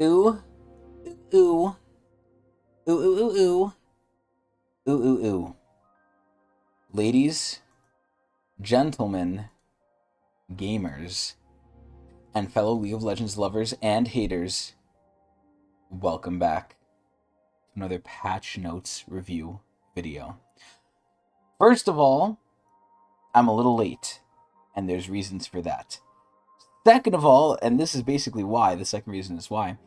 Ooh, ooh, ooh, ooh, ooh, ooh, ooh, ooh, ooh. Ladies, gentlemen, gamers, and fellow League of Legends lovers and haters, welcome back to another patch notes review video. First of all, I'm a little late, and there's reasons for that. Second of all, and this is basically why, the second reason is why,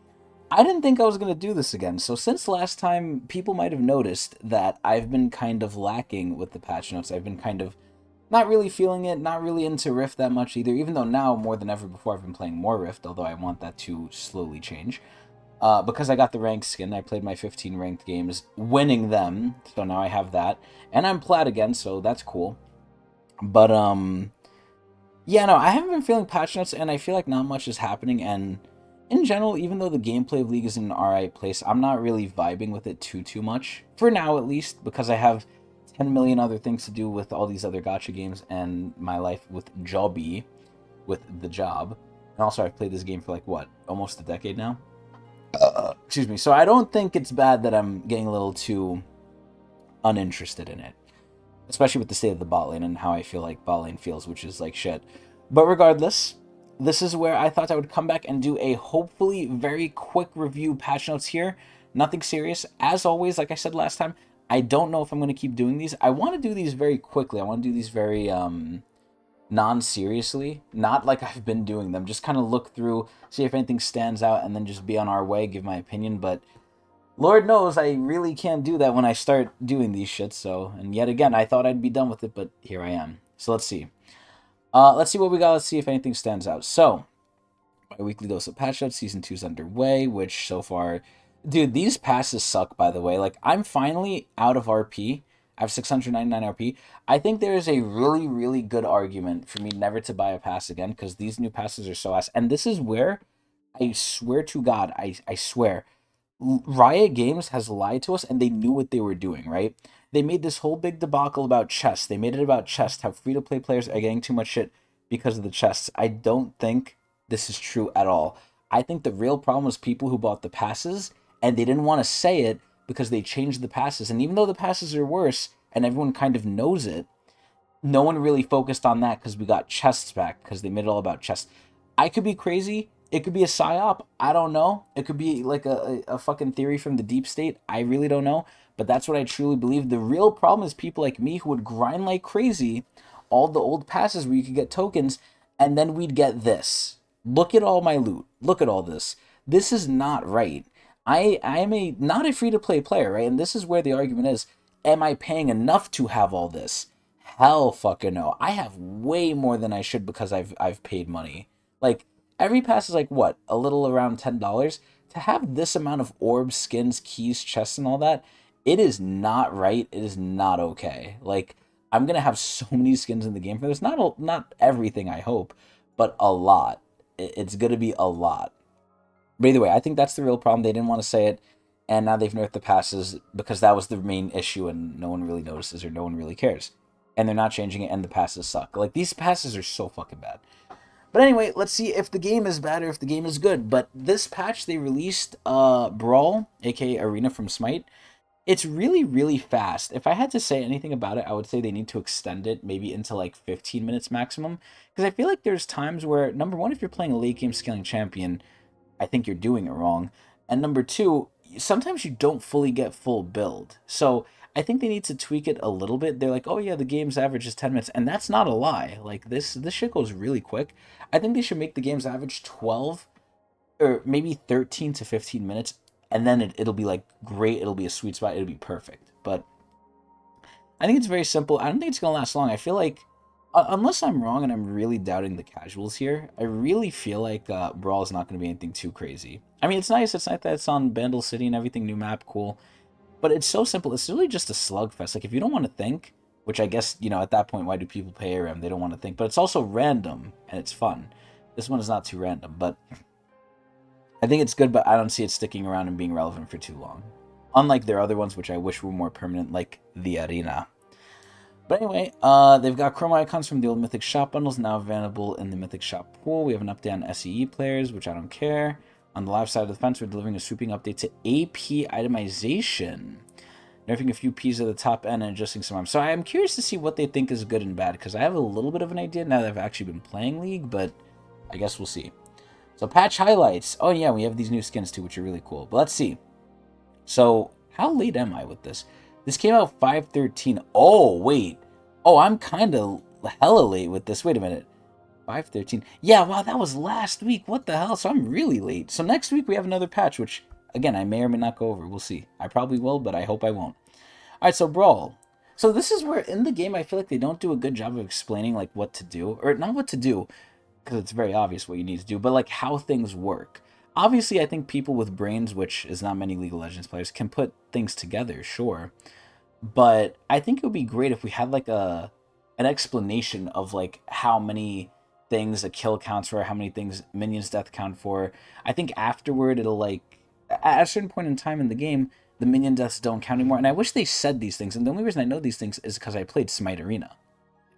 I didn't think I was going to do this again. So since last time, people might have noticed that I've been kind of lacking with the patch notes. I've been kind of not really feeling it, not really into Rift that much either, even though now, more than ever before, I've been playing more Rift, although I want that to slowly change. Because I got the ranked skin, I played my 15 ranked games, winning them, so now I have that. And I'm plat again, so that's cool. But, yeah, no, I haven't been feeling patch notes, and I feel like not much is happening, and in general, even though the gameplay of League is in an alright place, I'm not really vibing with it too much. For now, at least, because I have 10 million other things to do with all these other gacha games and my life with Jobby, with the job. And also, I've played this game for like, what, almost a decade now? Excuse me. So I don't think it's bad that I'm getting a little too uninterested in it. Especially with the state of the bot lane and how I feel like bot lane feels, which is like shit. But regardless, this is where I thought I would come back and do a hopefully very quick review patch notes here. Nothing serious. As always, like I said last time, I don't know if I'm going to keep doing these. I want to do these very quickly. I want to do these very non-seriously. Not like I've been doing them. Just kind of look through, see if anything stands out, and then just be on our way, give my opinion. But Lord knows I really can't do that when I start doing these shits, so... And yet again, I thought I'd be done with it, but here I am. So let's see. Let's see what we got. Let's see if anything stands out. So, my weekly dose of patch notes, season 2 is underway, which so far... Dude, these passes suck, by the way. Like, I'm finally out of RP. I have 699 RP. I think there is a really good argument for me never to buy a pass again, because these new passes are so ass. And this is where, I swear to God, I swear, Riot Games has lied to us, and they knew what they were doing, right? They made this whole big debacle about chests. They made it about chests, how free-to-play players are getting too much shit because of the chests. I don't think this is true at all. I think the real problem was people who bought the passes, and they didn't want to say it because they changed the passes. And even though the passes are worse, and everyone kind of knows it, no one really focused on that because we got chests back, because they made it all about chests. I could be crazy. It could be a psyop. I don't know. It could be like a fucking theory from the deep state. I really don't know. But that's what I truly believe. The real problem is people like me who would grind like crazy all the old passes where you could get tokens, and then we'd get this. Look at all my loot. Look at all this. This is not right. I am a not a free to play player, right? And this is where the argument is: am I paying enough to have all this? Hell fucking no. I have way more than I should because I've paid money. Like, every pass is like what? A little around $10. To have this amount of orbs, skins, keys, chests, and all that, it is not right. It is not okay. Like, I'm gonna have so many skins in the game for this. Not everything, I hope, but a lot. It's gonna be a lot. But either way, I think that's the real problem. They didn't want to say it, and now they've nerfed the passes because that was the main issue, and no one really notices or no one really cares. And they're not changing it, and the passes suck. Like, these passes are so fucking bad. But anyway, let's see if the game is bad or if the game is good. But this patch, they released Brawl, aka Arena from Smite. It's really fast. If I had to say anything about it, I would say they need to extend it maybe into like 15 minutes maximum. Because I feel like there's times where, number one, if you're playing a late game scaling champion, I think you're doing it wrong. And number two, sometimes you don't fully get full build. So I think they need to tweak it a little bit. They're like, oh yeah, the game's average is 10 minutes. And that's not a lie. Like, this shit goes really quick. I think they should make the game's average 12 or maybe 13 to 15 minutes. And then it'll be like great. It'll be a sweet spot. It'll be perfect. But I think it's very simple. I don't think it's going to last long. I feel like, unless I'm wrong and I'm really doubting the casuals here, I really feel like Brawl is not going to be anything too crazy. I mean, it's nice. It's nice that it's on Bandle City and everything, new map, cool. But it's so simple. It's really just a slugfest. Like, if you don't want to think, which I guess, at that point, why do people pay ARAM? They don't want to think. But it's also random, and it's fun. This one is not too random, but I think it's good, but I don't see it sticking around and being relevant for too long. Unlike their other ones, which I wish were more permanent, like the Arena. But anyway, they've got chroma icons from the old Mythic Shop bundles now available in the Mythic Shop pool. We have an update on SEE players, which I don't care. On the left side of the fence, we're delivering a sweeping update to AP itemization. Nerfing a few P's at the top end and adjusting some arms. So I am curious to see what they think is good and bad, because I have a little bit of an idea now that I've actually been playing League, but I guess we'll see. So patch highlights. Oh yeah, we have these new skins too, which are really cool. But let's see. So how late am I with this? This came out 5/13. Oh, wait. Oh, I'm kind of hella late with this. Wait a minute. 5/13. Yeah, wow, that was last week. What the hell? So I'm really late. So next week we have another patch, which, again, I may or may not go over. We'll see. I probably will, but I hope I won't. Alright, so Brawl. So this is where, in the game, I feel like they don't do a good job of explaining, like, what to do. Or not what to do, because it's very obvious what you need to do, but, like, how things work. Obviously, I think people with brains, which is not many League of Legends players, can put things together, sure. But I think it would be great if we had, like, an explanation of, like, how many things a kill counts for, how many things minions death count for. I think afterward it'll, like, at a certain point in time in the game, the minion deaths don't count anymore. And I wish they said these things. And the only reason I know these things is because I played Smite Arena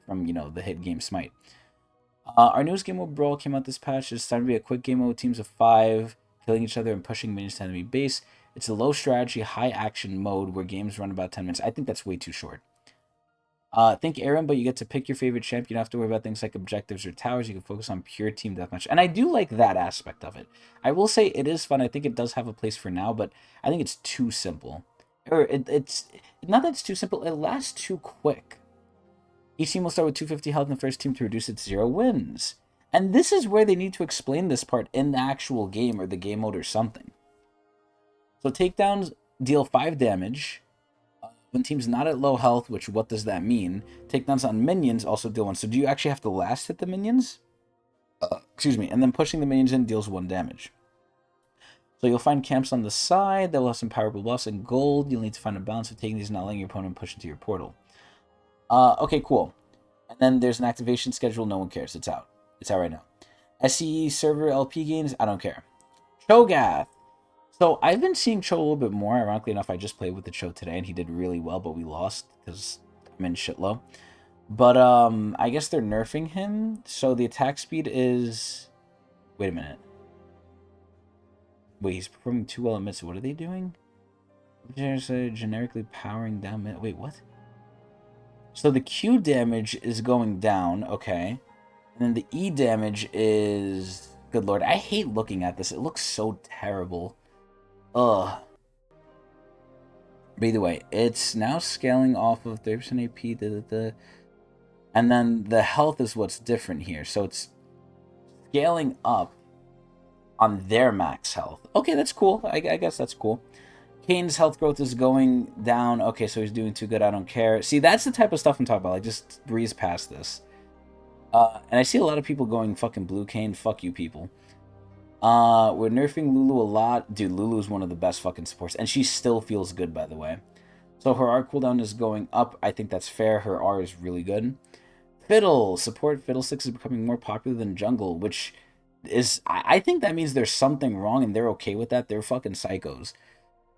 from, you know, the hit game Smite. Our newest game mode Brawl came out this patch. It's time to be a quick game mode with teams of 5, killing each other and pushing minions to enemy base. It's a low strategy, high action mode where games run about 10 minutes. I think that's way too short. Think Aaron, but you get to pick your favorite champ. You don't have to worry about things like objectives or towers. You can focus on pure team deathmatch. And I do like that aspect of it. I will say it is fun. I think it does have a place for now, but I think it's too simple. Or it's not that it's too simple, it lasts too quick. Each team will start with 250 health, and the first team to reduce it to 0 wins. And this is where they need to explain this part in the actual game or the game mode or something. So takedowns deal 5 damage. When team's not at low health, which what does that mean? Takedowns on minions also deal 1. So do you actually have to last hit the minions? Excuse me. And then pushing the minions in deals 1 damage. So you'll find camps on the side that will have some powerful buffs and gold. You'll need to find a balance of taking these and not letting your opponent push into your portal. Okay, cool. And then there's an activation schedule. No one cares. It's out. It's out right now. SCE server LP games. I don't care. Cho'Gath. So I've been seeing Cho a little bit more. Ironically enough, I just played with the Cho today, and he did really well, but we lost because I'm in shit low. But I guess they're nerfing him. So the attack speed is... Wait a minute. Wait, he's performing too well at mid. So what are they doing? Generically powering down mid. Wait, what? So the Q damage is going down. Okay. And then the E damage is... Good lord. I hate looking at this. It looks so terrible. Ugh. But either way, it's now scaling off of 30% AP. And then the health is what's different here. So it's scaling up on their max health. Okay, that's cool. I guess that's cool. Kane's health growth is going down. Okay, so he's doing too good. I don't care. See, that's the type of stuff I'm talking about. Like, just breeze past this. And I see a lot of people going fucking blue Kane. Fuck you people. We're nerfing Lulu a lot. Dude, Lulu's one of the best fucking supports. And she still feels good, by the way. So her R cooldown is going up. I think that's fair. Her R is really good. Fiddle. Support Fiddlesticks is becoming more popular than jungle, which is... I think that means there's something wrong, and they're okay with that. They're fucking psychos.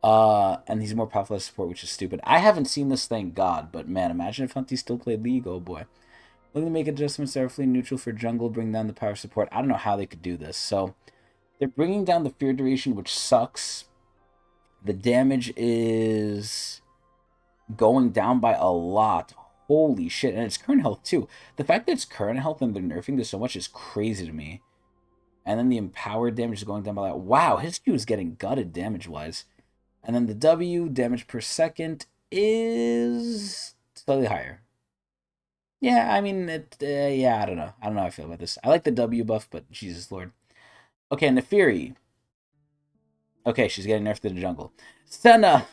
And he's more powerful as support, which is stupid. I haven't seen this, thank God. But, man, imagine if Hunty still played League. Oh, boy. Looking to make adjustments that are fully neutral for jungle, bring down the power of support. I don't know how they could do this. So... They're bringing down the fear duration, which sucks. The damage is going down by a lot. Holy shit. And it's current health, too. The fact that it's current health and they're nerfing this so much is crazy to me. And then the empowered damage is going down by that. Wow, his Q is getting gutted damage-wise. And then the W, damage per second, is slightly higher. Yeah, I mean, yeah, I don't know. I don't know how I feel about this. I like the W buff, but Jesus Lord. Okay, Nefiri. Okay, she's getting nerfed in the jungle. Senna!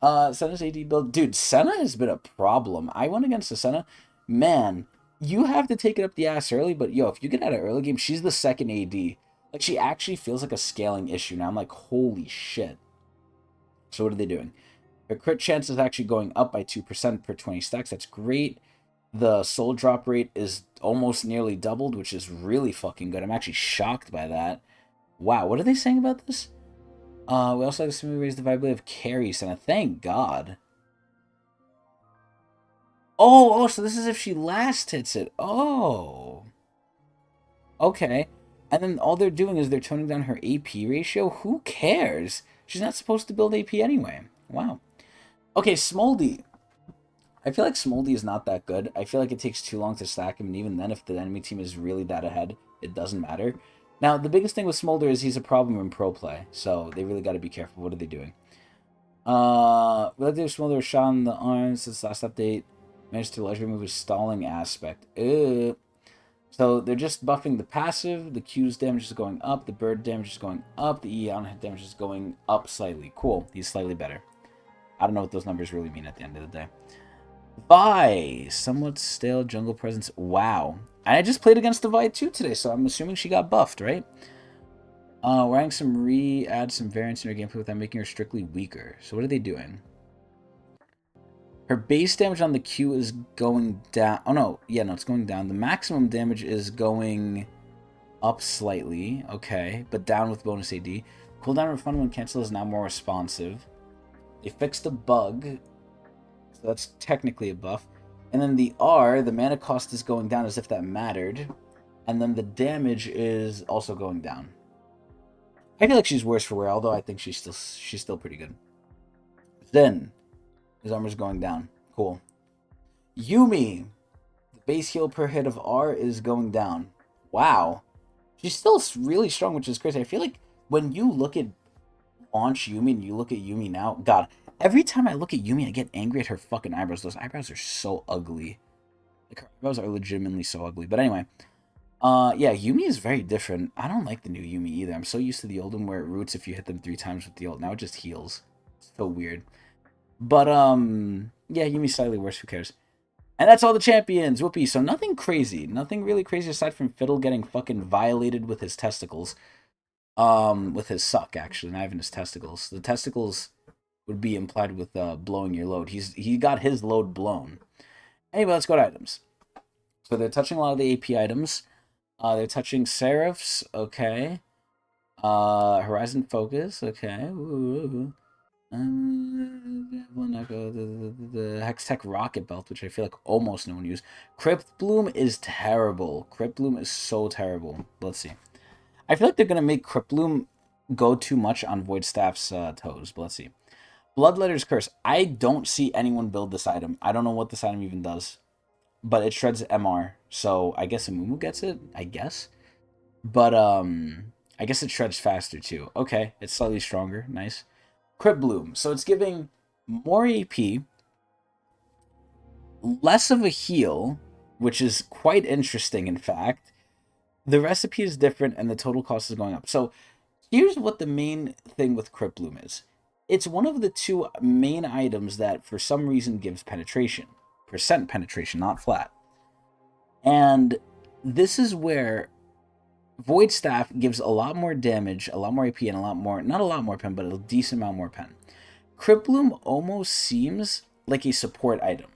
Senna's AD build. Dude, Senna has been a problem. I went against the Senna. Man, you have to take it up the ass early, but yo, if you get out of early game, she's the second AD. Like, she actually feels like a scaling issue now. I'm like, holy shit. So what are they doing? Her crit chance is actually going up by 2% per 20 stacks. That's great. The soul drop rate is almost nearly doubled, which is really fucking good. I'm actually shocked by that. Wow, what are they saying about this? We also have to raise the viability of carry, Senna. Thank God. Oh, so this is if she last hits it. Oh. Okay. And then all they're doing is they're toning down her AP ratio. Who cares? She's not supposed to build AP anyway. Wow. Okay, Smoldy. I feel like Smoldy is not that good. I feel like it takes too long to stack him, and even then, if the enemy team is really that ahead, it doesn't matter. Now, the biggest thing with Smolder is he's a problem in pro play, so they really got to be careful. What are they doing? Relative Smolder shot on the arms since last update. Managed to largely remove his stalling aspect. So they're just buffing the passive, the Q's damage is going up, the bird damage is going up, the E on hit damage is going up slightly. Cool, he's slightly better. I don't know what those numbers really mean at the end of the day. Vi, somewhat stale jungle presence. Wow. And I just played against the Vi 2 today, so I'm assuming she got buffed, right? We're adding some add some variance in her gameplay without making her strictly weaker. So what are they doing? Her base damage on the Q is going down. Oh, no. Yeah, no, it's going down. The maximum damage is going up slightly. Okay. But down with bonus AD. Cooldown refund when cancel is now more responsive. They fixed a bug. So that's technically a buff. And then the R, the mana cost is going down as if that mattered. And then the damage is also going down. I feel like she's worse for wear, although I think she's still pretty good. Then his armor's going down. Cool. Yuumi. The base heal per hit of R is going down. Wow. She's still really strong, which is crazy. I feel like when you look at launch Yuumi and you look at Yuumi now, God, every time I look at Yuumi, I get angry at her fucking eyebrows. Those eyebrows are so ugly. Like, her eyebrows are legitimately so ugly. But anyway, yeah, Yuumi is very different. I don't like the new Yuumi either. I'm so used to the old one where it roots if you hit them 3 times with the ult. Now it just heals. It's so weird. But, yeah, Yumi's slightly worse. Who cares? And that's all the champions. Whoopee. So nothing crazy. Nothing really crazy aside from Fiddle getting fucking violated with his testicles. With his suck, actually, not even his testicles. The testicles would be implied with blowing your load. He got his load blown. Anyway, let's go to items. So they're touching a lot of the AP items. They're touching Seraphs, okay. Horizon Focus, okay. Ooh. The Hextech Rocket Belt, which I feel like almost no one used. Crypt Bloom is terrible. Crypt Bloom is so terrible. Let's see. I feel like they're gonna make Crypt Bloom go too much on Voidstaff's toes, but let's see. Bloodletter's Curse. I don't see anyone build this item. I don't know what this item even does, but it shreds MR, so I guess Amumu gets it. I guess, but I guess it shreds faster too. Okay, it's slightly stronger. Nice. Crypt Bloom. So it's giving more AP, less of a heal, which is quite interesting, in fact. The recipe is different, and the total cost is going up. So here's what the main thing with Crypt Bloom is. It's one of the 2 main items that, for some reason, gives penetration. Percent penetration, not flat. And this is where Void Staff gives a lot more damage, a lot more AP, and a lot more, not a lot more pen, but a decent amount more pen. Crypt Bloom almost seems like a support item.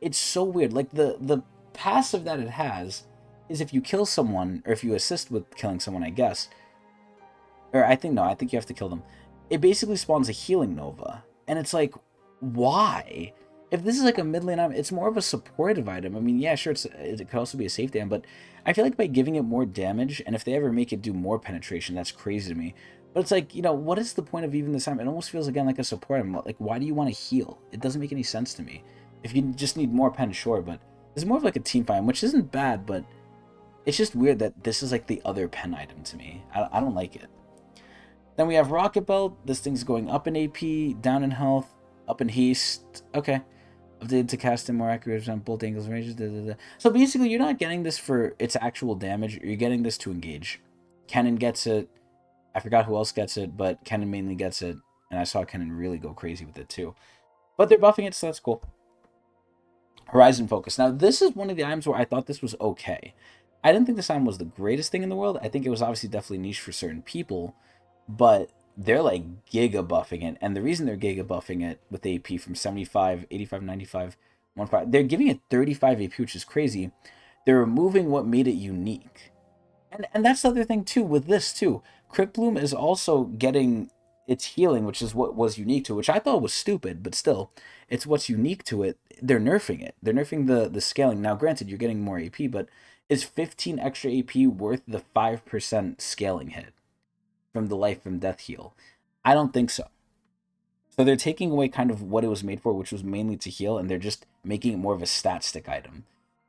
It's so weird. Like, the passive that it has is if you kill someone, or if you assist with killing someone, I guess. Or I think you have to kill them. It basically spawns a healing Nova. And it's like, why? If this is like a mid lane item, it's more of a supportive item. I mean, yeah, sure, it could also be a safe item, but I feel like by giving it more damage, and if they ever make it do more penetration, that's crazy to me. But it's like, you know, what is the point of even this item? It almost feels, again, like a support item. Like, why do you want to heal? It doesn't make any sense to me. If you just need more pen, sure, but it's more of like a team fight, which isn't bad, but it's just weird that this is like the other pen item to me. I don't like it. Then we have Rocket Belt. This thing's going up in AP, down in health, up in haste. Okay. Updated to cast in more accurate on bolt angles and ranges. So basically, you're not getting this for its actual damage. You're getting this to engage. Kennen gets it. I forgot who else gets it, but Kennen mainly gets it. And I saw Kennen really go crazy with it too. But they're buffing it, so that's cool. Horizon Focus. Now, this is one of the items where I thought this was okay. I didn't think this item was the greatest thing in the world. I think it was obviously definitely niche for certain people. But they're like giga buffing it, and the reason they're giga buffing it with AP from 75, 85, 95, 15, they're giving it 35 AP, which is crazy. They're removing what made it unique. And that's the other thing too with this too. Crypt Bloom is also getting its healing, which is what was unique to it, which I thought was stupid, but still, it's what's unique to it. They're nerfing it. They're nerfing the scaling. Now, granted, you're getting more AP, but Is 15 extra AP worth the 5% scaling hit from the life from death heal? I don't think so. So they're taking away kind of what it was made for, which was mainly to heal, and they're just making it more of a stat stick item.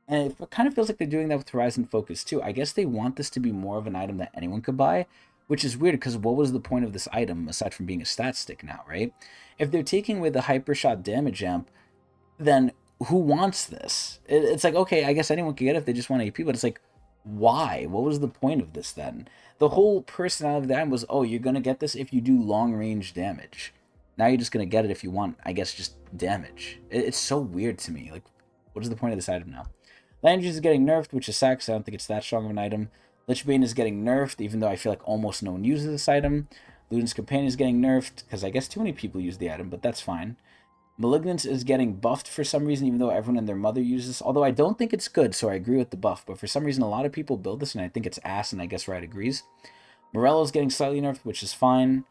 And it kind of feels like they're doing that with Horizon Focus too. I guess they want this to be more of an item that anyone could buy, which is weird because what was the point of this item aside from being a stat stick now, right? If they're taking away the hypershot damage amp, then who wants this? It's like, okay, I guess anyone could get it if they just want AP, but it's like, why? What was the point of this then? The whole personality of the item was, oh, you're going to get this if you do long range damage. Now you're just going to get it if you want, I guess, just damage. It's so weird to me. Like, what is the point of this item now? Land is getting nerfed, which is sad because I don't think it's that strong of an item. Lichbane is getting nerfed, even though I feel like almost no one uses this item. Luden's Companion is getting nerfed, because I guess too many people use the item, but that's fine. Malignance is getting buffed for some reason, even though everyone and their mother uses this. Although I don't think it's good, so I agree with the buff. But for some reason, a lot of people build this, and I think it's ass, and I guess Riot agrees. Morello is getting slightly nerfed, which is fine.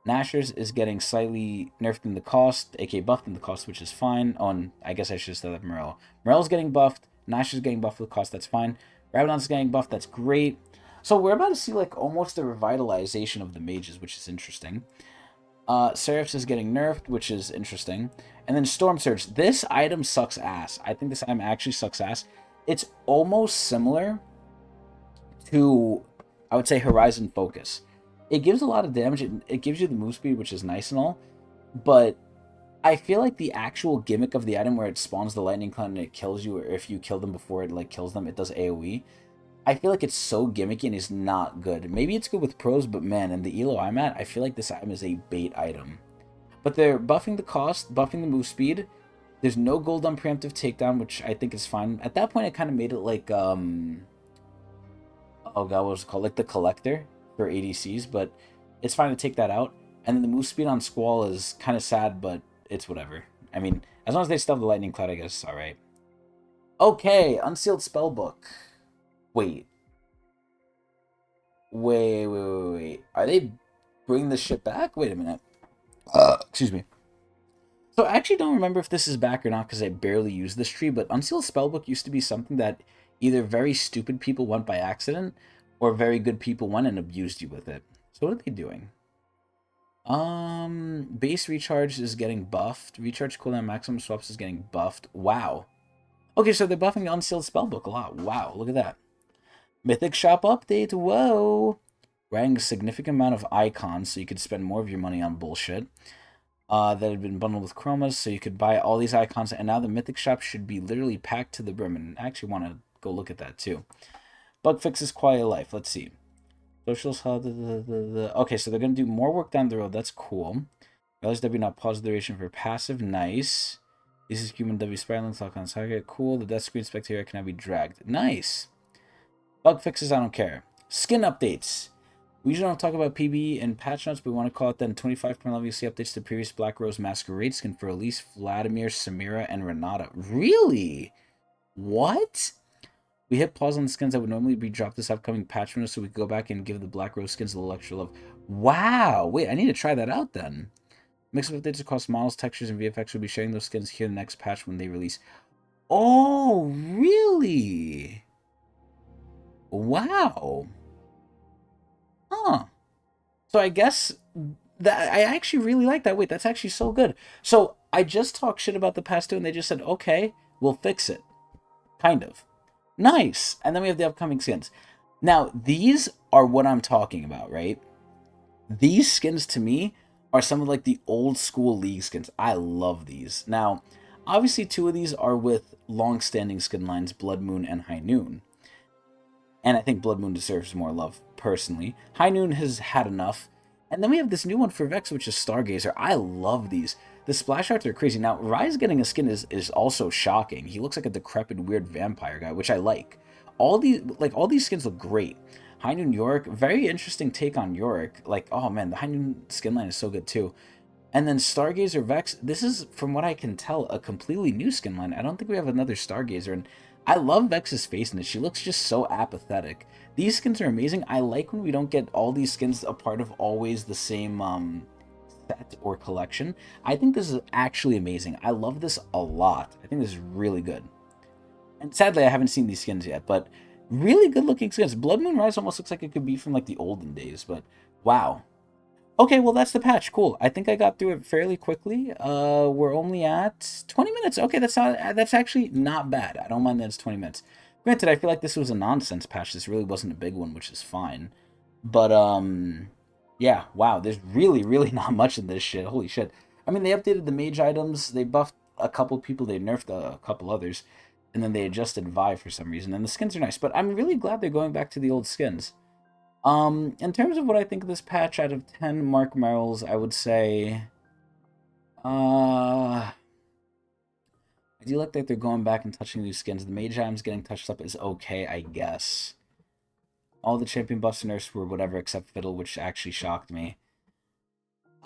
Nashor's is getting slightly nerfed in the cost, aka buffed in the cost, which is fine. Oh, and I guess I should have said that Morello. Morello's getting buffed. Nashor's getting buffed with cost, that's fine. Rabadon's getting buffed, that's great. So we're about to see like almost a revitalization of the mages, which is interesting. Seraph's is getting nerfed, which is interesting. And then Storm Surge. This item sucks ass. I think this item actually sucks ass. It's almost similar to, I would say, Horizon Focus. It gives a lot of damage. It gives you the move speed, which is nice and all. But I feel like the actual gimmick of the item where it spawns the lightning cloud and it kills you, or if you kill them before it like kills them, it does AoE. I feel like it's so gimmicky and is not good. Maybe it's good with pros, but man, in the elo I'm at, I feel like this item is a bait item. But they're buffing the cost, buffing the move speed. There's no gold on preemptive takedown, which I think is fine. At that point, I kind of made it like, oh god, what was it called? Like the Collector for ADCs, but it's fine to take that out. And then the move speed on Squall is kind of sad, but it's whatever. I mean, as long as they still have the Lightning Cloud, I guess it's alright. Okay, Unsealed Spellbook. Wait. Are they bringing this shit back? Wait a minute. Excuse me. So I actually don't remember if this is back or not because I barely use this tree, but Unsealed Spellbook used to be something that either very stupid people went by accident or very good people went and abused you with it. So what are they doing? Base recharge is getting buffed. Recharge cooldown maximum swaps is getting buffed. Wow. Okay, so they're buffing the Unsealed Spellbook a lot. Wow, look at that. Mythic Shop update. Whoa. Writing a significant amount of icons so you could spend more of your money on bullshit. That had been bundled with chromas, so you could buy all these icons, and now the Mythic Shop should be literally packed to the brim, and I actually want to go look at that too. Bug fixes quality of life. Let's see. Socials, okay, so they're going to do more work down the road. That's cool. Realize W not pause duration for passive. Nice. This is human W spiraling. Lock on target. Cool. The death screen spectator cannot be dragged. Nice. Bug fixes, I don't care. Skin updates. We usually don't talk about PB and patch notes, but we want to call it then 25 level UC updates to previous Black Rose Masquerade skin for Elise, Vladimir, Samira, and Renata. Really? What? We hit pause on the skins that would normally be dropped this upcoming patch window so we could go back and give the Black Rose skins a little extra love. Wow! Wait, I need to try that out then. Mix of updates across models, textures, and VFX will be sharing those skins here in the next patch when they release. Oh, really? Wow. Huh. So I guess that I actually really like that. Wait, that's actually so good. So I just talked shit about the past two and they just said, okay, we'll fix it. Kind of. Nice. And then we have the upcoming skins. Now, these are what I'm talking about, right? These skins to me are some of like the old school League skins. I love these. Now, obviously two of these are with long-standing skin lines, Blood Moon and High Noon. And I think Blood Moon deserves more love, personally. High Noon has had enough. And then we have this new one for Vex, which is Stargazer. I love these. The splash arts are crazy. Now, Rise getting a skin is also shocking. He looks like a decrepit, weird vampire guy, which I like. All these skins look great. High Noon Yorick, very interesting take on Yorick. Like, oh man, the High Noon skin line is so good too. And then Stargazer Vex, this is, from what I can tell, a completely new skin line. I don't think we have another Stargazer, and I love Vex's face in it. She looks just so apathetic. These skins are amazing. I like when we don't get all these skins a part of always the same set or collection. I think this is actually amazing. I love this a lot. I think this is really good. And sadly, I haven't seen these skins yet, but Really good looking skins. Blood Moon Rise almost looks like it could be from like the olden days, but wow. Okay, well that's the patch. Cool. I think I got through it fairly quickly. We're only at 20 minutes. Okay, that's actually not bad. I don't mind that it's 20 minutes. Granted, I feel like this was a nonsense patch. This really wasn't a big one, which is fine. But yeah, wow, there's really not much in this shit. Holy shit. I mean, they updated the mage items, they buffed a couple people, they nerfed a couple others, and then they adjusted Vi for some reason. And the skins are nice, but I'm really glad they're going back to the old skins. In terms of what I think of this patch, out of 10 Marc Merrills, I would say, I do like that they're going back and touching new skins. The mage items getting touched up is okay, I guess. All the champion buffs and nerfs were whatever except fiddle, which actually shocked me.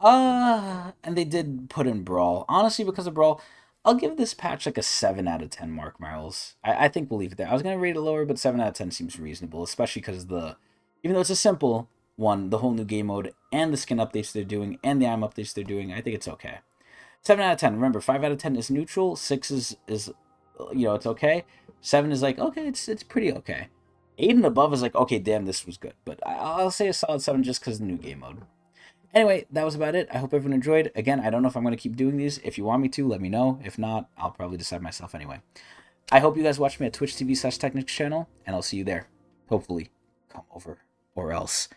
And they did put in Brawl. Honestly, because of Brawl, I'll give this patch like a 7 out of 10 Marc Merrills. I think we'll leave it there. I was going to rate it lower, but 7 out of 10 seems reasonable, especially because even though it's a simple one, the whole new game mode and the skin updates they're doing and the item updates they're doing, I think it's okay. 7 out of 10. Remember, 5 out of 10 is neutral, 6 is it's okay. 7 is like, okay, it's pretty okay. 8 and above is like, okay, damn, this was good. But I'll say a solid 7 just because of the new game mode. Anyway, that was about it. I hope everyone enjoyed. Again, I don't know if I'm going to keep doing these. If you want me to, let me know. If not, I'll probably decide myself anyway. I hope you guys watch me at Twitch TV/Tecnics channel, and I'll see you there. Hopefully, come over or else.